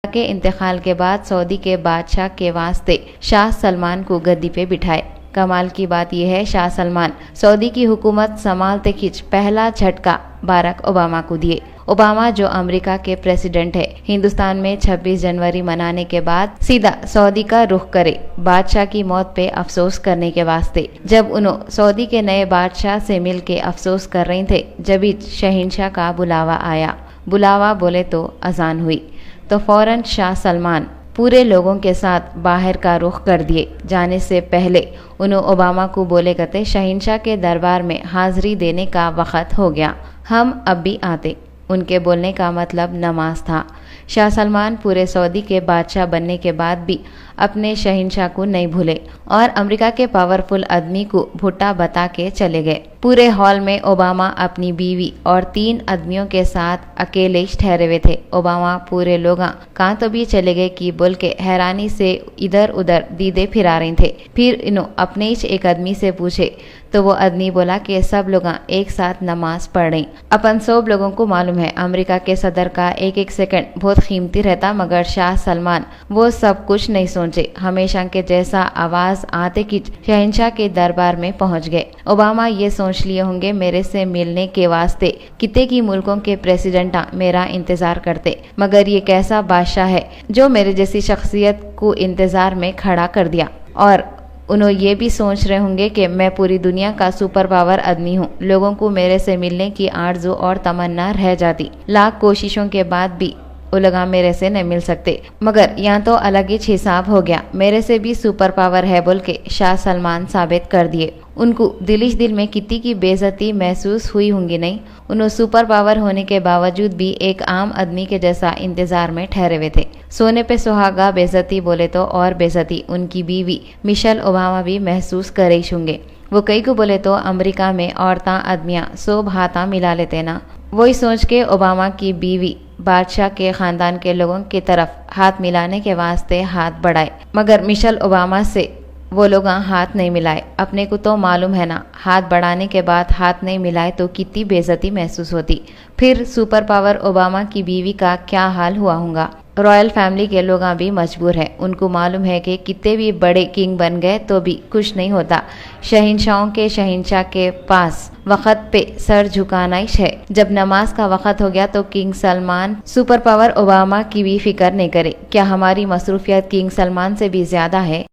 के इंतकाल के बाद सऊदी के बादशाह के वास्ते शाह सलमान को गद्दी पे बिठाए। कमाल की बात यह है, शाह सलमान सऊदी की हुकूमत संभालते खिंच पहला झटका बाराक ओबामा को दिए। ओबामा जो अमेरिका के प्रेसिडेंट है, हिंदुस्तान में 26 जनवरी मनाने के बाद सीधा सऊदी का रुख करे बादशाह की मौत पे अफसोस करने के वास्ते। जब उन्होंने सऊदी के नए बादशाह से मिल के अफसोस कर रहे थे, जब शहंशाह का बुलावा आया। बुलावा बोले तो अजान हुई तो फौरन शाह सलमान पूरे लोगों के साथ बाहर का रुख कर दिए। जाने से पहले उन्होंने ओबामा को बोले कहते, शहंशाह के दरबार में हाजिरी देने का वक्त हो गया, हम अब भी आते। उनके बोलने का मतलब नमाज था। शाह सलमान पूरे सऊदी के बादशाह बनने के बाद भी अपने शहंशाह को नहीं भूले और अमेरिका के पावरफुल आदमी को भुट्टा बता के चले गए। पूरे हॉल में ओबामा अपनी बीवी और 3 आदमियों के साथ अकेले ठहरे हुए थे। ओबामा पूरे लोग कहाँ तो भी चले गए कि बोल के हैरानी से इधर उधर दीदे फिरा रहे थे। फिर इन्हों अपने ही एक आदमी से पूछे तो वो आदमी बोला कि सब लोग एक साथ नमाज पढ़ रहे। अपन सब लोगों को मालूम है अमेरिका के सदर का एक एक सेकंड बहुत कीमती रहता, मगर शाह सलमान वो सब कुछ नहीं सोचे। हमेशा के जैसा आवाज आते कि शहंशाह के दरबार में पहुंच गए। ओबामा ये सोच लिए होंगे मेरे से मिलने के वास्ते कितने की मुल्कों के प्रेसिडेंट मेरा इंतजार करते, मगर ये कैसा बादशाह है जो मेरे जैसी शख्सियत को इंतजार में खड़ा कर दिया। और उन्होंने ये भी सोच रहे होंगे कि मैं पूरी दुनिया का सुपर पावर आदमी हूँ। लोगों को मेरे से मिलने की आरज़ू और तमन्ना रह जाती, लाख कोशिशों के बाद भी वो लोग मेरे से नहीं मिल सकते, मगर यहाँ तो अलग ही हिसाब हो गया, मेरे से भी सुपर पावर है बोल के शाह सलमान साबित कर दिए। उनको दिल में कितनी की बेइज्जती महसूस हुई होंगी नहीं। उन्होंने सुपर पावर होने के बावजूद भी एक आम आदमी के जैसा इंतजार में ठहरे हुए थे। सोने पे सुहागा बेइज्जती बोले तो और बेइज्जती उनकी बीवी मिशेल ओबामा भी महसूस कर रही होंगे। वो कई को बोले तो अमेरिका में औरतां आदमियां सब हाथा मिला लेते ना। वही सोच के ओबामा की बीवी बादशाह के खानदान के लोगों की तरफ हाथ मिलाने के वास्ते हाथ बढ़ाए, मगर मिशेल ओबामा से वो लोग हाथ नहीं मिलाए। अपने को तो मालूम है ना, हाथ बढ़ाने के बाद हाथ नहीं मिलाए तो कितनी बेइज्जती महसूस होती। फिर सुपर पावर ओबामा की बीवी का क्या हाल हुआ होगा। रॉयल फैमिली के लोग भी मजबूर हैं। उनको मालूम है कि कितने भी बड़े किंग बन गए तो भी कुछ नहीं होता। शहंशाहों के शहंशाह के पास वक्त पे सर झुकाना ही है। जब नमाज का वक्त हो गया तो king Salman super power Obama की भी फिक्र नहीं करे। क्या हमारी मसरूफियत किंग सलमान से भी ज्यादा है?